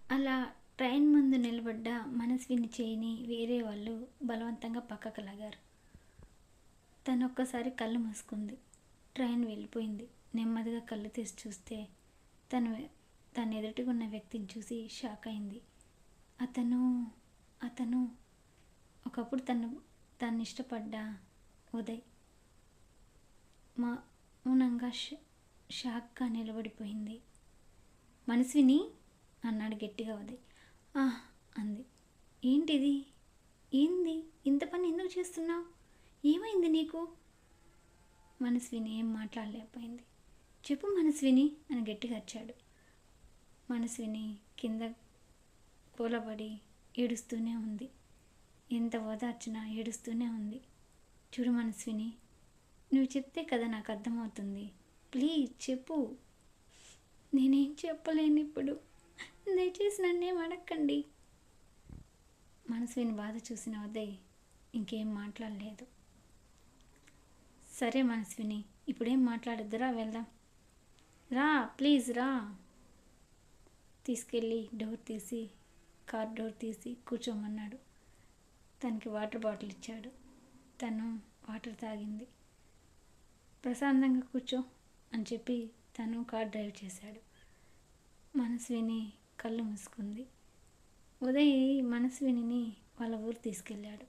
అలా ట్రైన్ ముందు నిలబడ్డ మనస్విని చేయిని వేరే వాళ్ళు బలవంతంగా పక్కకు లాగారు. తను ఒక్కసారి కళ్ళు మూసుకుంది. ట్రైన్ వెళ్ళిపోయింది. నెమ్మదిగా కళ్ళు తీసి చూస్తే తను తన ఎదుటిగా ఉన్న వ్యక్తిని చూసి షాక్ అయింది. అతను అతను ఒకప్పుడు తను ఇష్టపడ్డ ఉదయ్. మౌనంగా షాక్గా నిలబడిపోయింది. మనస్విని అన్నాడు గట్టిగా ఉదయ్. అంది. ఏంటిది? ఏంది ఇంత పని ఎందుకు చేస్తున్నావు? ఏమైంది నీకు? మనస్విని ఏం మాట్లాడలేకపోయింది. చెప్పు మనస్విని అని గట్టిగా అరిచాడు. మనస్విని కింద కూలబడి ఏడుస్తూనే ఉంది. ఎంత ఓదార్చినా ఏడుస్తూనే ఉంది. చూడు మనస్విని, నువ్వు చెప్తే కదా నాకు అర్థమవుతుంది. ప్లీజ్ చెప్పు. నేనేం చెప్పలేను ఇప్పుడు. దయచేసి నన్నేం అడగండి. మనస్విని బాధ చూసిన ఉదయ్ ఇంకేం మాట్లాడలేదు. సరే మనస్విని, ఇప్పుడేం మాట్లాడొద్దురా, వెళ్దాం రా, ప్లీజ్ రా. తీసుకెళ్ళి కార్ డోర్ తీసి కూర్చోమన్నాడు. తనకి వాటర్ బాటిల్ ఇచ్చాడు. తను వాటర్ తాగింది. ప్రశాంతంగా కూర్చో అని చెప్పి తను కార్ డ్రైవ్ చేశాడు. మనస్విని కళ్ళు మూసుకుంది. ఉదయ్ మనస్విని వాళ్ళ ఊరు తీసుకెళ్ళాడు.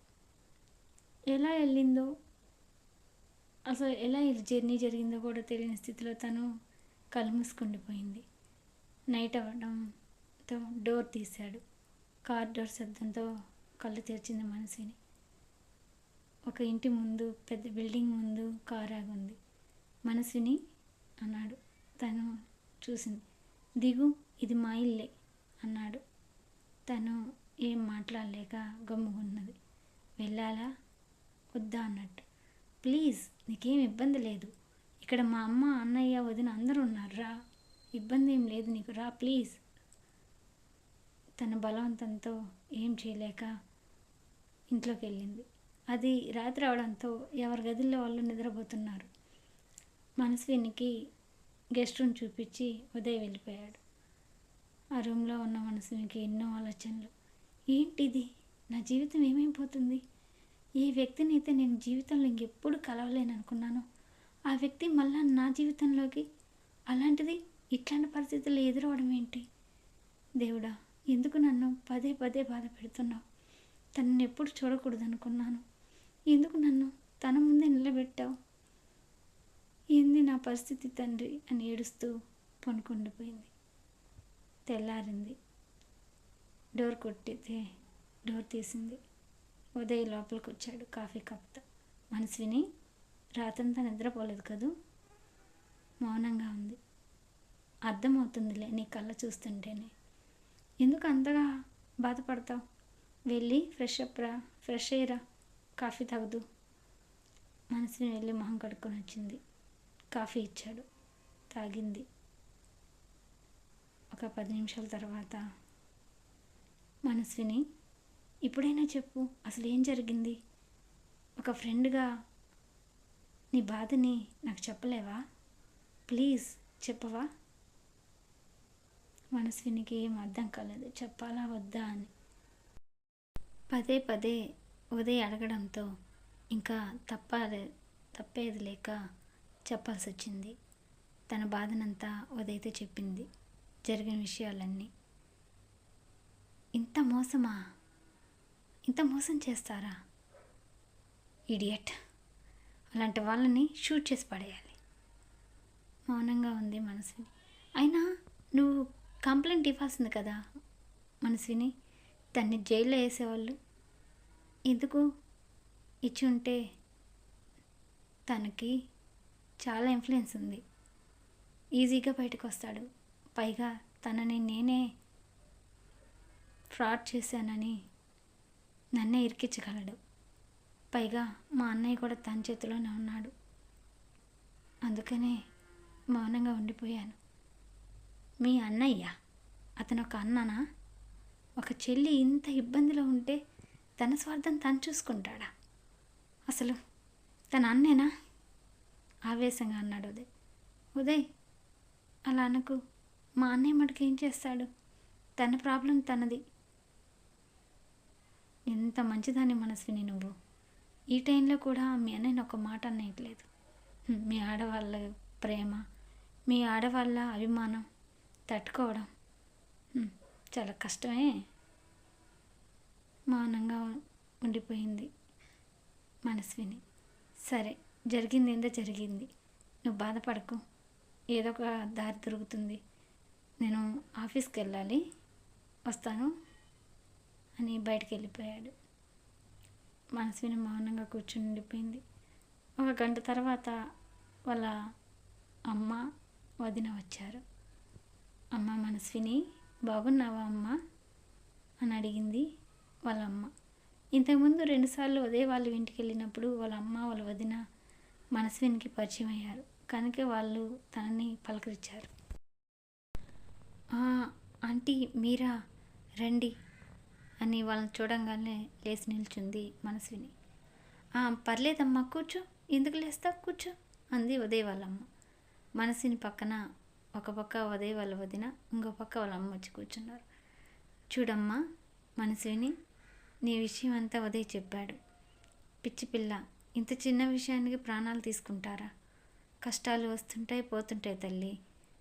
ఎలా వెళ్ళిందో, అసలు ఎలా జర్నీ జరిగిందో కూడా తెలియని స్థితిలో తను కళ్ళు మూసుకుండిపోయింది. నైట్ అవ్వడంతో డోర్ తీశాడు. కార్ డోర్ శబ్దంతో కళ్ళు తెరిచింది మనస్విని. ఒక ఇంటి ముందు, పెద్ద బిల్డింగ్ ముందు కారు ఆగుంది. మనస్విని అన్నాడు. తను చూసింది. దిగు, ఇది మా ఇల్లే అన్నాడు. తను ఏం మాట్లాడలేక గమ్ముకున్నది. వెళ్ళాలా వద్దా అన్నట్టు. ప్లీజ్, నీకేం ఇబ్బంది లేదు. ఇక్కడ మా అమ్మ, అన్నయ్య, వదిన అందరూ ఉన్నారు. రా, ఇబ్బంది ఏం లేదు నీకు, రా ప్లీజ్. తన బలవంతంతో ఏం చేయలేక ఇంట్లోకి వెళ్ళింది. అది రాత్రి అవడంతో ఎవరి గదిలో వాళ్ళు నిద్రపోతున్నారు. మనస్వినికి గెస్ట్ రూమ్ చూపించి ఉదయ్ వెళ్ళిపోయాడు. ఆ రూమ్లో ఉన్న మనస్వినికి ఎన్నో ఆలోచనలు. ఏంటిది? నా జీవితం ఏమైపోతుంది? ఏ వ్యక్తిని అయితే నేను జీవితంలో ఇంకెప్పుడు కలవలేను అనుకున్నాను, ఆ వ్యక్తి మళ్ళా నా జీవితంలోకి, అలాంటిది ఇట్లాంటి పరిస్థితులు ఎదురవడం ఏంటి? దేవుడా, ఎందుకు నన్ను పదే పదే బాధ పెడుతున్నావు? తనని ఎప్పుడు చూడకూడదు అనుకున్నాను, ఎందుకు నన్ను తన ముందే నిలబెట్టావు? ఏంది నా పరిస్థితి తండ్రి అని ఏడుస్తూ పనుకుండిపోయింది. తెల్లారింది. డోర్ కొట్టితే డోర్ తీసింది. ఉదయ్ లోపలికి వచ్చాడు కాఫీ కప్తో. మనస్విని, రాత్రంతా నిద్రపోలేదు కదూ? మౌనంగా ఉంది. అర్థమవుతుందిలే నీ కళ్ళ చూస్తుంటేనే. ఎందుకు అంతగా బాధపడతావు? వెళ్ళి ఫ్రెష్ అయ్యిరా, కాఫీ తాగుదు. మనస్విని వెళ్ళి మొహం కడుక్కొని వచ్చింది. కాఫీ ఇచ్చాడు, తాగింది. ఒక 10 నిమిషాల తర్వాత, మనస్విని, ఇప్పుడైనా చెప్పు, అసలు ఏం జరిగింది? ఒక ఫ్రెండ్గా నీ బాధని నాకు చెప్పలేవా? ప్లీజ్ చెప్పవా? మనస్వినికి ఏం అర్థం కాలేదు, చెప్పాలా వద్దా అని. పదే పదే ఉదయ్ అడగడంతో ఇంకా తప్పేది లేక చెప్పాల్సి వచ్చింది. తన బాధనంతా ఉదయ్తో చెప్పింది, జరిగిన విషయాలన్నీ. ఇంత మోసమా? ఇంత మోసం చేస్తారా? ఇడియట్, అలాంటి వాళ్ళని షూట్ చేసి పడేయాలి. మౌనంగా ఉంది మనస్విని. అయినా నువ్వు కంప్లైంట్ ఇవ్వాల్సింది కదా మనస్విని. దాన్ని జైల్లో వేసేవాళ్ళు ఎందుకు? ఇచ్చి ఉంటే తనకి చాలా ఇన్ఫ్లుయెన్స్ ఉంది, ఈజీగా బయటకు వస్తాడు. పైగా తనని నేనే ఫ్రాడ్ చేశానని నన్నే ఇరికించగలడు. పైగా మా అన్నయ్య కూడా తన చేతిలోనే ఉన్నాడు. అందుకనే మౌనంగా ఉండిపోయాను. మీ అన్నయ్య? అతను ఒక అన్ననా? ఒక చెల్లి ఇంత ఇబ్బందిలో ఉంటే తన స్వార్థం తను చూసుకుంటాడా? అసలు తన అన్నేనా? ఆవేశంగా అన్నాడు ఉదయ్. ఉదయ్, అలా అనకు. మా అన్నయ్య మటుకు ఏం చేస్తాడు? తన ప్రాబ్లం తనది. ఎంత మంచిదాన్ని మనస్విని నువ్వు. ఈ టైంలో కూడా మీ అన్నయ్యని ఒక మాట అనేయట్లేదు. మీ ఆడవాళ్ళ ప్రేమ, మీ ఆడవాళ్ళ అభిమానం తట్టుకోవడం చాలా కష్టమే. మౌనంగా ఉండిపోయింది మనస్విని. సరే, జరిగింది ఏందో జరిగింది, నువ్వు బాధపడకు, ఏదో ఒక దారి దొరుకుతుంది, నేను ఆఫీస్కి వెళ్ళాలి, వస్తాను అని బయటికి వెళ్ళిపోయాడు. మనస్విని మౌనంగా కూర్చుని ఉండిపోయింది. ఒక గంట తర్వాత వాళ్ళ అమ్మ వదిన వచ్చారు. అమ్మ మనస్విని, బాగున్నావా అమ్మ అని అడిగింది వాళ్ళ అమ్మ. ఇంతకుముందు 2 సార్లు ఉదయ్ వాళ్ళ ఇంటికి వెళ్ళినప్పుడు వాళ్ళ అమ్మ వాళ్ళ వదిన మనస్వినికి పరిచయం అయ్యారు. కనుక వాళ్ళు తనని పలకరించారు. ఆంటీ మీరా, రండి అని వాళ్ళని చూడంగానే లేచి నిల్చుంది మనస్విని. పర్లేదమ్మా, కూర్చో, ఎందుకు లేస్తావు, కూర్చో అంది ఉదయ్ వాళ్ళమ్మ. మనస్విని పక్కన ఒక పక్క ఉదయ్ వాళ్ళ వదిన, ఇంకో పక్క వాళ్ళ అమ్మ వచ్చి కూర్చున్నారు. చూడమ్మా మనస్విని, నీ విషయం అంతా ఉదయ్ చెప్పాడు. పిచ్చి పిల్ల, ఇంత చిన్న విషయానికి ప్రాణాలు తీసుకుంటారా? కష్టాలు వస్తుంటాయి పోతుంటాయి తల్లి,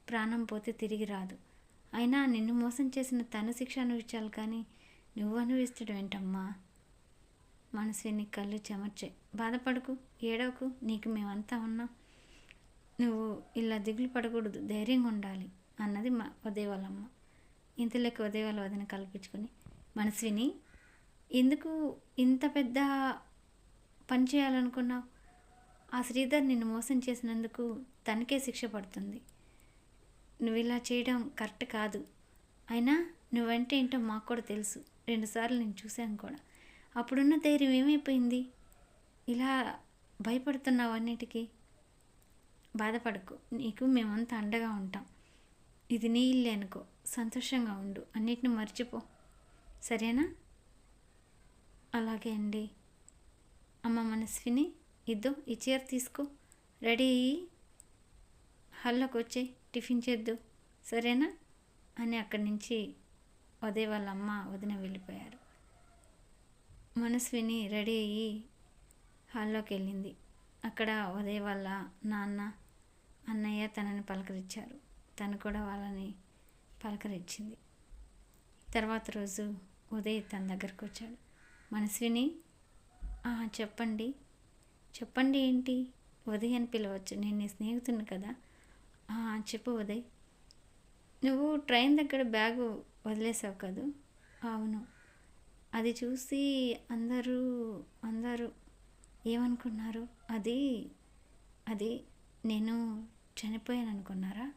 ప్రాణం పోతే తిరిగి రాదు. అయినా నిన్ను మోసం చేసిన తను శిక్ష అనుభవించాలి, కానీ నువ్వు అనుభవిస్తడం ఏంటమ్మా? మనస్విని కళ్ళు చెమర్చాయి. బాధపడకు, ఏడవకు, నీకు మేమంతా ఉన్నాం, నువ్వు ఇలా దిగులు పడకూడదు, ధైర్యంగా ఉండాలి అన్నది ఉదయ్ వాళ్ళమ్మ. ఇంతలోకి ఉదయ్ వాళ్ళ వదిన కల్పించుకొని, మనస్విని ఎందుకు ఇంత పెద్ద పని చేయాలనుకున్నావు? ఆ శ్రీధర్ నిన్ను మోసం చేసినందుకు తనకే శిక్ష పడుతుంది. నువ్వు ఇలా చేయడం కరెక్ట్ కాదు. అయినా నువ్వంటే ఏంటో మాకు కూడా తెలుసు, 2 సార్లు నేను చూశాను కూడా. అప్పుడున్న ధైర్యం ఏమైపోయింది? ఇలా భయపడుతున్నావు అన్నిటికీ. బాధపడకు, నీకు మేమంతా అండగా ఉంటాం. ఇది నీ ఇల్లే అనుకో, సంతోషంగా ఉండు, అన్నిటిని మర్చిపో, సరేనా? అలాగే అండి. అమ్మ మనస్విని, ఇద్దో ఈ చీర తీసుకో, రెడీ అయ్యి హాల్లోకి వచ్చే, టిఫిన్ చేద్దు, సరేనా అని అక్కడి నుంచి ఉదయ్ వాళ్ళ అమ్మ వదిన వెళ్ళిపోయారు. మనస్విని రెడీ అయ్యి హాల్లోకి వెళ్ళింది. అక్కడ ఉదయ్ వాళ్ళ నాన్న అన్నయ్య తనని పలకరించారు. తను కూడా వాళ్ళని పలకరించింది. తర్వాత రోజు ఉదయ్ తన దగ్గరకు వచ్చాడు. మనస్విని, చెప్పండి. చెప్పండి ఏంటి? ఉదయ్ అని పిలవచ్చు, నేను నీ స్నేహితుని కదా. చెప్పు ఉదయ్. నువ్వు ట్రైన్ దగ్గర బ్యాగు వదిలేసావు కదూ? అవును. అది చూసి అందరూ ఏమనుకున్నారు? అది నేను చనిపోయాను అనుకున్నారా?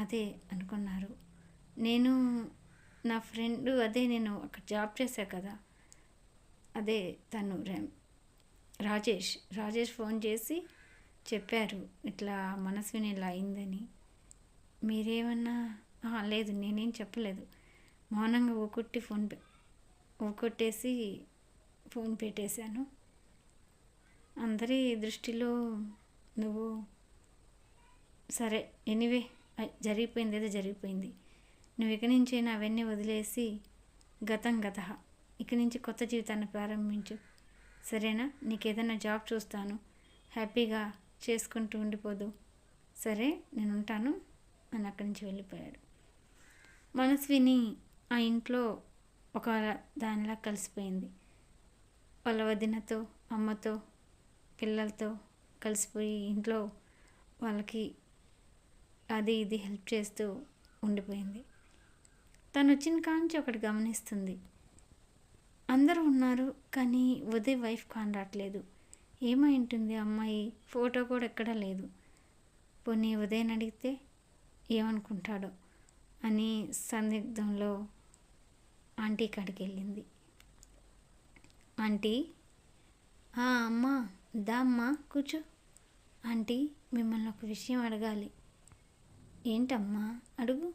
అదే అనుకున్నారు. నేను నా ఫ్రెండ్, నేను అక్కడ జాబ్ చేశా కదా, అదే తను రాజేష్ ఫోన్ చేసి చెప్పారు, ఇట్లా మనస్విని ఇలా అయిందని. మీరేమన్నా? లేదు, నేనేం చెప్పలేదు. మౌనంగా ఊకొట్టేసి ఫోన్ పెట్టేశాను. అందరి దృష్టిలో నువ్వు సరే, ఎనీవే జరిగిపోయింది ఏదో జరిగిపోయింది. నువ్వు ఇక నుంచైనా అవన్నీ వదిలేసి గతం ఇక నుంచి కొత్త జీవితాన్ని ప్రారంభించు, సరేనా? నీకు ఏదైనా జాబ్ చూస్తాను, హ్యాపీగా చేసుకుంటూ ఉండిపోదు, సరే నేను ఉంటాను అని అక్కడి నుంచి వెళ్ళిపోయాడు. మనస్విని ఆ ఇంట్లో ఒక దానిలా కలిసిపోయింది. వాళ్ళ వదినతో, అమ్మతో, పిల్లలతో కలిసిపోయి ఇంట్లో వాళ్ళకి అది ఇది హెల్ప్ చేస్తూ ఉండిపోయింది. తను వచ్చిన కాంచి ఒకటి గమనిస్తుంది. అందరూ ఉన్నారు, కానీ ఉదయ్ వైఫ్ కానరాట్లేదు. ఏమై ఉంటుంది అమ్మాయి? ఫోటో కూడా ఎక్కడా లేదు. పోనీ ఉదయ్ని అడిగితే ఏమనుకుంటాడో అని సందిగ్ధంలో ఆంటీ కాడికి వెళ్ళింది. ఆంటీ, అమ్మా, దా అమ్మా కూర్చో. ఆంటీ, మిమ్మల్ని ఒక విషయం అడగాలి. ఏంటమ్మా? అడుగు.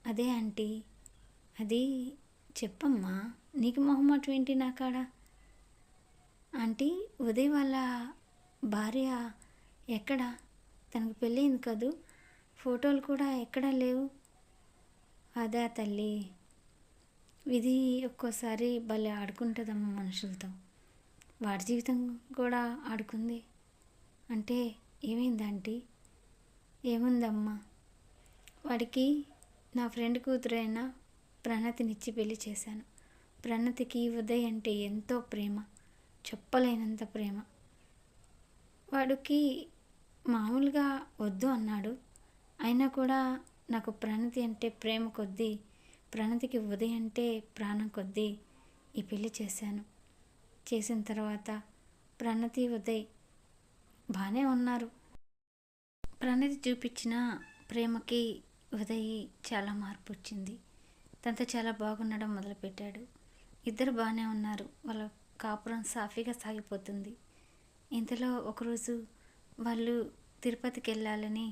అదే ఆంటీ, అది చెప్పమ్మా, నీకు మొహమాటం ఏంటి నా కాడ? ఆంటీ, ఉదయ్ వాళ్ళ భార్య ఎక్కడా? తనకు పెళ్ళయింది కదూ, ఫోటోలు కూడా ఎక్కడా లేవు. అదా తల్లి, విధి ఒక్కోసారి భలే ఆడుకుంటుందమ్మ మనుషులతో. వాడి జీవితం కూడా ఆడుకుంది అంటే ఏమైందంటీ? ఏముందమ్మా, వాడికి నా ఫ్రెండ్ కూతురైన ప్రణతినిచ్చి పెళ్లి చేశాను. ప్రణతికి ఉదయ్ అంటే ఎంతో ప్రేమ, చెప్పలేనంత ప్రేమ. వాడికి మామూలుగా వద్దు అన్నాడు. అయినా కూడా నాకు ప్రణతి అంటే ప్రేమ కొద్దీ, ప్రణతికి ఉదయ్ అంటే ప్రాణం కొద్దీ ఈ పెళ్లి చేశాను. చేసిన తర్వాత ప్రణతి ఉదయ్ బాగానే ఉన్నారు. ప్రణతి చూపించిన ప్రేమకి ఉదయ్ చాలా మార్పు వచ్చింది. తనతో చాలా బాగుండడం మొదలుపెట్టాడు. ఇద్దరు బాగానే ఉన్నారు. వాళ్ళ కాపురం సాఫీగా సాగిపోతుంది. ఇంతలో ఒకరోజు వాళ్ళు తిరుపతికి వెళ్ళాలని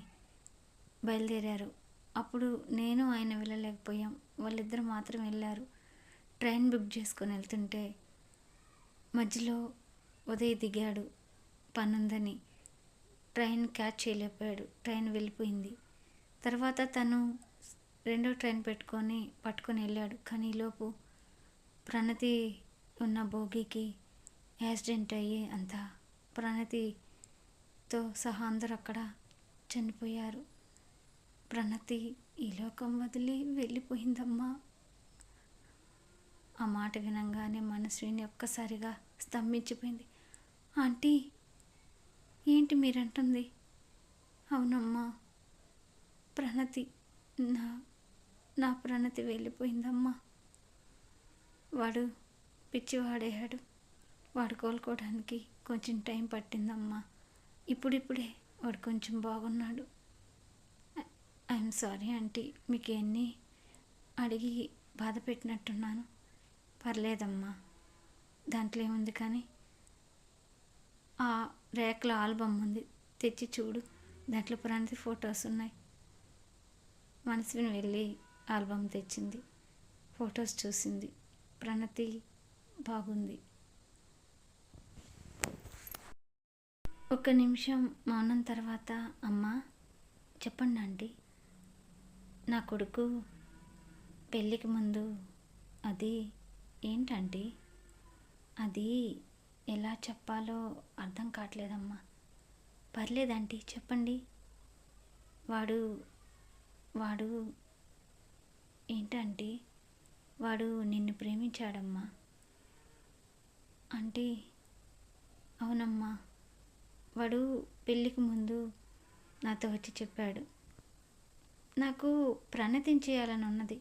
బయలుదేరారు. అప్పుడు నేను ఆయన వెళ్ళలేకపోయాం. వాళ్ళిద్దరు మాత్రం వెళ్ళారు. ట్రైన్ బుక్ చేసుకొని వెళ్తుంటే మధ్యలో ఉదయ్ దిగాడు. పనుందని ట్రైన్ క్యాచ్ చేయలేకపోయాడు. ట్రైన్ వెళ్ళిపోయింది. తర్వాత తను రెండో ట్రైన్ పట్టుకొని వెళ్ళాడు. కానీ ఈలోపు ప్రణతి ఉన్న బోగికి యాక్సిడెంట్ అయ్యి అంతా ప్రణతితో సహా అందరూ అక్కడ చనిపోయారు. ప్రణతి ఈ లోకం వదిలి వెళ్ళిపోయిందమ్మా. ఆ మాట వినంగానే మనస్విని ఒక్కసారిగా స్తంభించిపోయింది. ఆంటీ, ఏంటి మీరంటుంది? అవునమ్మా, ప్రణతి, నా ప్రణతి వెళ్ళిపోయిందమ్మా. వాడు పిచ్చివాడయ్యాడు. వాడు కోలుకోవడానికి కొంచెం టైం పట్టిందమ్మా. ఇప్పుడిప్పుడే వాడు కొంచెం బాగున్నాడు. ఐఎమ్ సారీ ఆంటీ, మీకు ఎన్ని అడిగి బాధ పెట్టినట్టున్నాను. పర్లేదమ్మా, దాంట్లో ఏముంది. కానీ ఆ రేక్లో ఆల్బమ్ ఉంది, తెచ్చి చూడు. దాంట్లో ప్రణతి ఫొటోస్ ఉన్నాయి. మనస్విని వెళ్ళి ఆల్బమ్ తెచ్చింది. ఫొటోస్ చూసింది. ప్రణతి బాగుంది. ఒక నిమిషం మౌనం తర్వాత, అమ్మా చెప్పండి ఆంటీ, నా కొడుకు పెళ్ళికి ముందు అది ఏంటంటీ? అది ఎలా చెప్పాలో అర్థం కావట్లేదమ్మా. పర్లేదంటీ, చెప్పండి. వాడు ఏంటంటీ? వాడు నిన్ను ప్రేమించాడమ్మా. ఆంటీ, అవునమ్మా. వాడు పెళ్ళికి ముందు నాతో వచ్చి చెప్పాడు, నాకు ప్రణతిని చేయాలని ఉన్నది.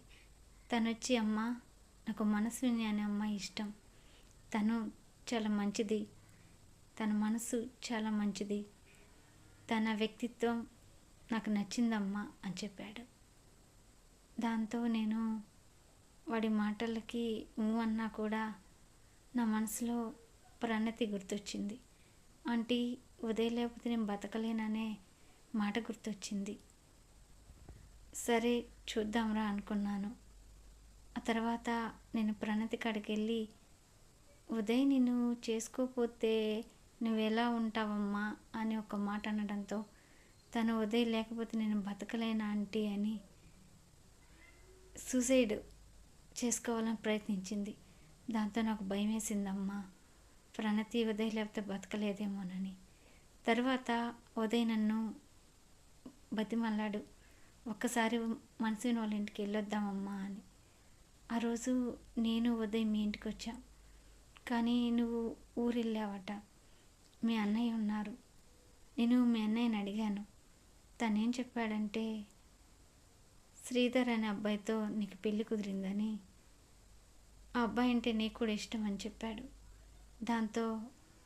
తను వచ్చి, అమ్మ, నాకు మనస్విని అనే అమ్మాయి ఇష్టం. తను చాలా మంచిది, తన మనసు చాలా మంచిది, తన వ్యక్తిత్వం నాకు నచ్చిందమ్మా అని చెప్పాడు. దాంతో నేను వాడి మాటలకి అన్నా కూడా నా మనసులో ప్రణతి గుర్తొచ్చింది. ఆంటీ, ఉదయం లేకపోతే నేను బతకలేననే మాట గుర్తొచ్చింది. సరే చూద్దాంరా అనుకున్నాను. ఆ తర్వాత నేను ప్రణతి కాడికి వెళ్ళి, ఉదయ్ నిన్ను చేసుకోకపోతే నువ్వెలా ఉంటావమ్మా అని ఒక మాట అనడంతో, తను ఉదయ్ లేకపోతే నేను బతకలేనా ఆంటీ అని సూసైడ్ చేసుకోవాలని ప్రయత్నించింది. దాంతో నాకు భయం వేసిందమ్మా, ప్రణతి ఉదయ్ లేకపోతే బతకలేదేమోనని. తర్వాత ఉదయ్ నన్ను బతిమల్లాడు, ఒక్కసారి మనసుని వాళ్ళ ఇంటికి వెళ్ళొద్దామమ్మా అని. ఆ రోజు నేను ఉదయ్ మీ ఇంటికి వచ్చాం. కానీ నువ్వు ఊరు వెళ్ళావట. మీ అన్నయ్య ఉన్నారు. నేను మీ అన్నయ్యని అడిగాను. తనేం చెప్పాడంటే, శ్రీధర్ అనే అబ్బాయితో నీకు పెళ్ళి కుదిరిందని, ఆ అబ్బాయి అంటే నీకు కూడా ఇష్టం అని చెప్పాడు. దాంతో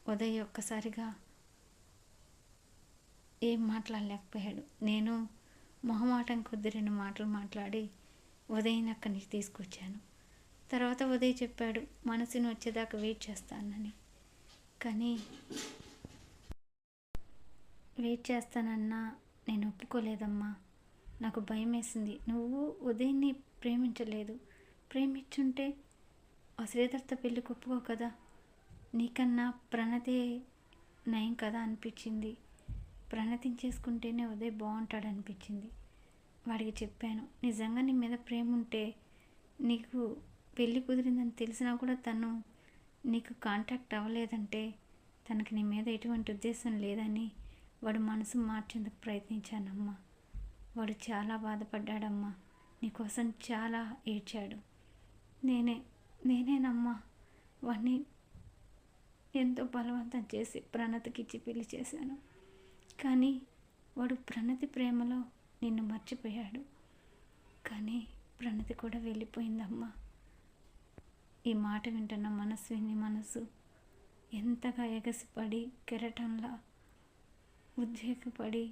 ఉదయ్ ఒక్కసారిగా ఏం మాట్లాడలేకపోయాడు. నేను మొహమాటం కొద్ది 2 మాటలు మాట్లాడి ఉదయ్ని అక్కడి నుంచి తీసుకొచ్చాను. తర్వాత ఉదయ్ చెప్పాడు, మనసుని వచ్చేదాకా వెయిట్ చేస్తానని. కానీ వెయిట్ చేస్తానన్నా నేను ఒప్పుకోలేదమ్మా. నాకు భయం వేసింది. నువ్వు ఉదయ్ని ప్రేమించలేదు. ప్రేమించుంటే ఆ శ్రీధర్తో పెళ్ళికి ఒప్పుకో కదా. నీకన్నా ప్రణతే నయం కదా అనిపించింది. ప్రణతిని చేసుకుంటేనే ఉదయ్ బాగుంటాడు అనిపించింది. వాడికి చెప్పాను, నిజంగా నీ మీద ప్రేమ ఉంటే నీకు పెళ్ళి కుదిరిందని తెలిసినా కూడా తను నీకు కాంటాక్ట్ అవ్వలేదంటే తనకి నీ మీద ఎటువంటి ఉద్దేశం లేదని వాడు మనసు మార్చేందుకు ప్రయత్నించానమ్మా. వాడు చాలా బాధపడ్డాడమ్మా, నీకోసం చాలా ఏడ్చాడు. నేనేనమ్మా వాడిని ఎంతో బలవంతం చేసి ప్రణతికిచ్చి పెళ్లి చేశాను. కానీ వాడు ప్రణతి ప్రేమలో నిన్ను మర్చిపోయాడు. కానీ ప్రణతి కూడా వెళ్ళిపోయిందమ్మా. ఈ మాట వింటున్న మనసు ఎంతగా ఎగసిపడి కెరటంలా ఉద్రేకపడి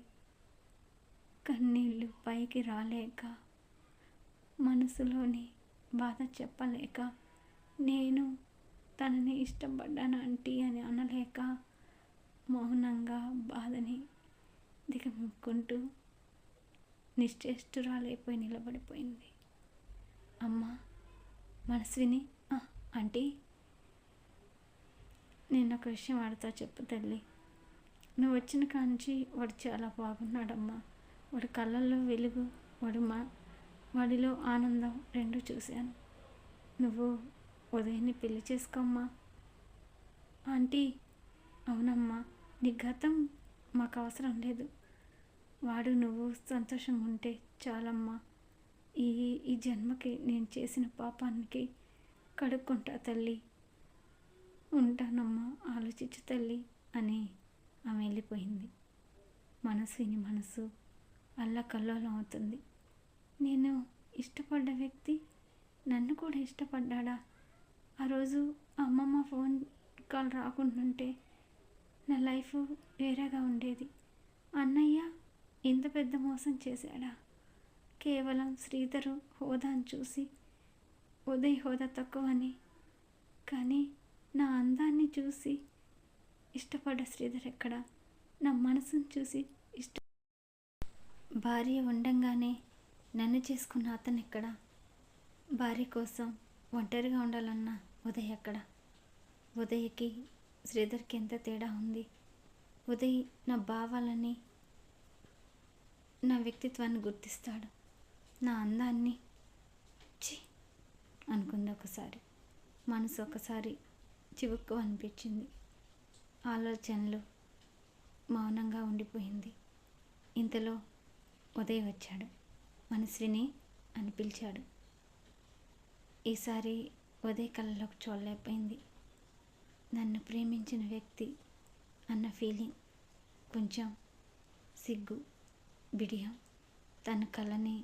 కన్నీళ్ళు పైకి రాలేక మనసులోని బాధ చెప్పలేక నేను తనని ఇష్టపడ్డాను ఆంటీ అని అనలేక మౌనంగా బాధని దిగమింగుకుంటూ నిశ్చేష్టురాలైపోయి నిలబడిపోయింది. అమ్మ మనస్విని, ఆంటీ నేను ఒక విషయం వాడితో చెప్పు తల్లి. నువ్వు వచ్చిన కాంచి వాడు చాలా బాగున్నాడమ్మా. వాడి కళ్ళల్లో వెలుగు, వాడిలో ఆనందం రెండూ చూశాను. నువ్వు ఉదయాన్ని పెళ్లి చేసుకోమ్మా. ఆంటీ అవునమ్మా, నీ గతం మాకు అవసరం లేదు. వాడు నువ్వు సంతోషంగా ఉంటే చాలమ్మా. ఈ జన్మకి నేను చేసిన పాపానికి కడుక్కుంటా తల్లి. ఉంటానమ్మా, ఆలోచించు తల్లి అని ఆమె వెళ్ళిపోయింది. మనసు అల్లకల్లోలం అవుతుంది. నేను ఇష్టపడ్డ వ్యక్తి నన్ను కూడా ఇష్టపడ్డా? ఆ రోజు అమ్మమ్మ ఫోన్ కాల్ రాకుంటుంటే నా లైఫ్ వేరేగా ఉండేది. అన్నయ్య ఇంత పెద్ద మోసం చేశాడా? కేవలం శ్రీధరు హోదాను చూసి ఉదయ్ హోదా తక్కువని, కానీ నా అందాన్ని చూసి ఇష్టపడ్డ శ్రీధర్ ఎక్కడ? నా మనసును చూసి భార్య ఉండంగానే నన్ను చేసుకున్న అతను ఎక్కడ? భార్య కోసం ఒంటరిగా ఉండాలన్న ఉదయ్ ఎక్కడ? ఉదయ్కి శ్రీధర్కి ఎంత తేడా ఉంది. ఉదయ్ నా భావాలని, నా వ్యక్తిత్వాన్ని గుర్తిస్తాడు. నా అందాన్ని అనుకుంది. మనసు ఒకసారి చివుక్కు అనిపించింది. ఆలోచనలు మౌనంగా ఉండిపోయింది. ఇంతలో ఉదయ్ వచ్చాడు. మనస్విని అని పిలిచాడు. ఈసారి ఉదయ్ కళ్ళలోకి చూడలేకపోయింది. నన్ను ప్రేమించిన వ్యక్తి అన్న ఫీలింగ్, కొంచెం సిగ్గు, బిడియం తన కళ్ళని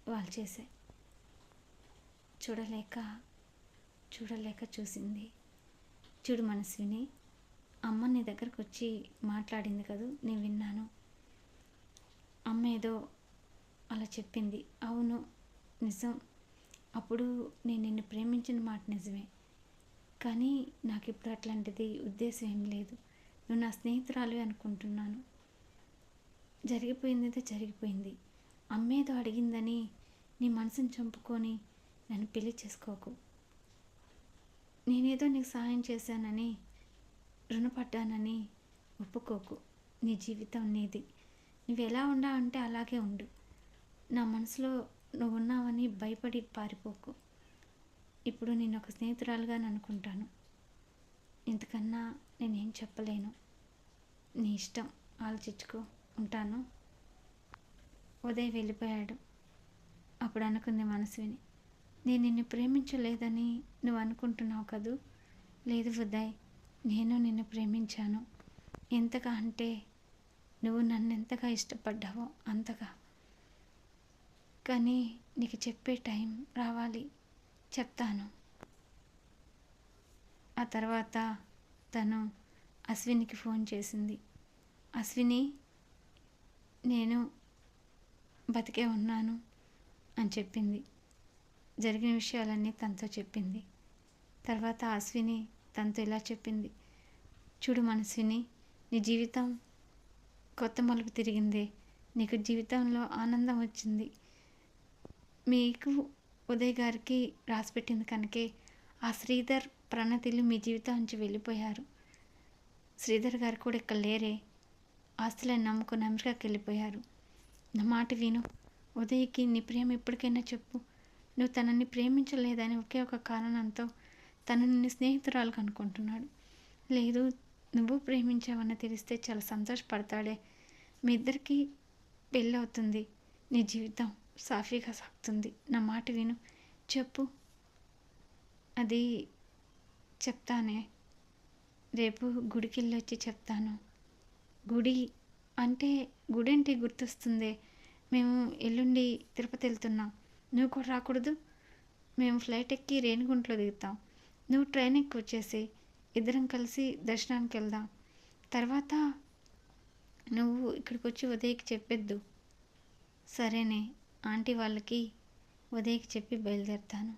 వాల్చేశాయి. చూడలేక చూసింది. చూడు మనస్విని, అమ్మ నీ దగ్గరకు వచ్చి మాట్లాడింది కదూ, నేను విన్నాను. అమ్మ ఏదో అలా చెప్పింది. అవును నిజం. అప్పుడు నేను నిన్ను ప్రేమించిన మాట నిజమే. కానీ నాకు ఇప్పుడు అట్లాంటిది ఉద్దేశం ఏం లేదు. నువ్వు నా స్నేహితురాలు అనుకుంటున్నాను. జరిగిపోయింది జరిగిపోయింది. అమ్మేదో అడిగిందని నీ మనసుని చంపుకొని నన్ను పెళ్లి చేసుకోకు. నేనేదో నీకు సహాయం చేశానని, రుణపడ్డానని ఒప్పుకోకు. నీ జీవితం నీది. నువ్వు ఎలా ఉండావంటే అలాగే ఉండు. నా మనసులో నువ్వు ఉన్నావని భయపడి పారిపోకు. ఇప్పుడు నేను ఒక స్నేహితురాలుగా అనుకుంటాను. ఇంతకన్నా నేనేం చెప్పలేను. నీ ఇష్టం, ఆలోచించుకో. ఉంటాను. ఉదయ్ వెళ్ళిపోయాడు. అప్పుడు అనుకుంది మనస్విని, నేను నిన్ను ప్రేమించలేదని నువ్వు అనుకుంటున్నావు కదూ? లేదు ఉదయ్, నేను నిన్ను ప్రేమించాను. ఎంతగా అంటే నువ్వు నన్ను ఎంతగా ఇష్టపడ్డావో అంతగా. కానీ నీకు చెప్పే టైం రావాలి, చెప్తాను. ఆ తర్వాత తను అశ్వినికి ఫోన్ చేసింది. అశ్విని, నేను బతికే ఉన్నాను అని చెప్పింది. జరిగిన విషయాలన్నీ తనతో చెప్పింది. తర్వాత అశ్విని తనతో ఇలా చెప్పింది. చూడు మనస్విని, నీ జీవితం కొత్త మలుపు తిరిగింది. నీకు జీవితంలో ఆనందం వచ్చింది. మీకు ఉదయ్ గారికి రాసిపెట్టింది కనుకే ఆ శ్రీధర్, ప్రణతిలు మీ జీవితం నుంచి వెళ్ళిపోయారు. శ్రీధర్ గారు కూడా ఇక్కడ లేరే. ఆస్తులను నమ్ముకుని అమెరికాకి వెళ్ళిపోయారు. నా మాట విను. ఉదయ్కి నీ ప్రేమ ఇప్పటికైనా చెప్పు. నువ్వు తనని ప్రేమించలేదని ఒకే ఒక కారణంతో తను నిన్ను స్నేహితురాలకు అనుకుంటున్నాడు. లేదు, నువ్వు ప్రేమించావని తెలిస్తే చాలా సంతోషపడతాడే. మీ ఇద్దరికీ పెళ్ళి అవుతుంది. నీ జీవితం సాఫీగా సాగుతుంది. నా మాట విను, చెప్పు. అది చెప్తానే, రేపు గుడికి వెళ్ళొచ్చి చెప్తాను. గుడి అంటే గుడి గుర్తొస్తుంది. మేము ఎల్లుండి తిరుపతి వెళ్తున్నాం. నువ్వు కూడా రాకూడదు? మేము ఫ్లైట్ ఎక్కి రేణిగుంటలో దిగుతాం. నువ్వు ట్రైన్ ఎక్కి వచ్చేసి ఇద్దరం కలిసి దర్శనానికి వెళ్దాం. తర్వాత నువ్వు ఇక్కడికి వచ్చి ఉదయ్కి చెప్పొద్దు. సరేనే, ఆంటీ వాళ్ళకి ఉదయ్కి చెప్పి బయలుదేరుతాను.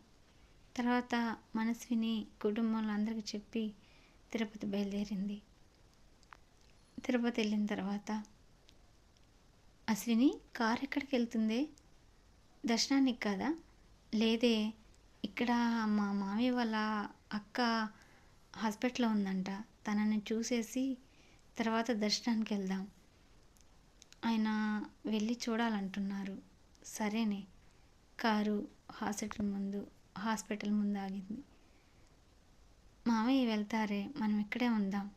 తర్వాత మనస్విని కుటుంబంలో అందరికీ చెప్పి తిరుపతి బయలుదేరింది. తిరుపతి వెళ్ళిన తర్వాత, అశ్విని, కారు ఎక్కడికి వెళ్తుంది? దర్శనానికి కదా? లేదే, ఇక్కడ మా మామయ్య వాళ్ళ అక్క హాస్పిటల్లో ఉందంట. తనని చూసేసి తర్వాత దర్శనానికి వెళ్దాం. ఆయన వెళ్ళి చూడాలంటున్నారు. సరేనే. కారు హాస్పిటల్ ముందు ఆగింది. మామయ్య వెళ్తారే, మనం ఇక్కడే ఉందాం.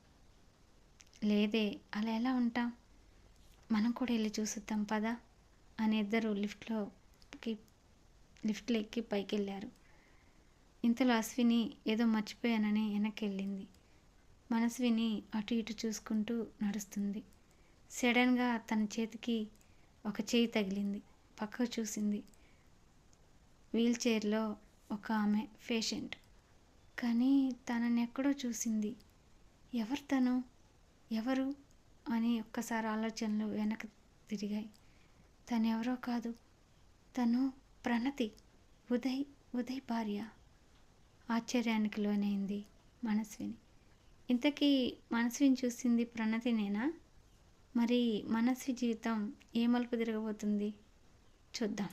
లేదే, అలా ఎలా ఉంటాం? మనం కూడా వెళ్ళి చూసిద్దాం పదా అని ఇద్దరు లిఫ్ట్లో ఎక్కి పైకి వెళ్ళారు. ఇంతలో అశ్విని ఏదో మర్చిపోయానని వెనక్కి వెళ్ళింది. మనస్విని అటు ఇటు చూసుకుంటూ నడుస్తుంది. సడన్గా తన చేతికి ఒక చేయి తగిలింది. పక్కకు చూసింది. వీల్ చైర్లో ఒక ఆమె పేషెంట్. కానీ తనని ఎక్కడో చూసింది. ఎవరు తను? ఎవరు అని ఒక్కసారి ఆలోచనలు వెనక్కి తిరిగాయి. తను ఎవరో కాదు, తను ప్రణతి, ఉదయ్ భార్య. ఆశ్చర్యానికి లోనైంది మనస్విని. ఇంతకీ మనస్విని చూసింది ప్రణతినేనా? మరి మనస్వి జీవితం ఏ మలుపు తిరగబోతుంది చూద్దాం.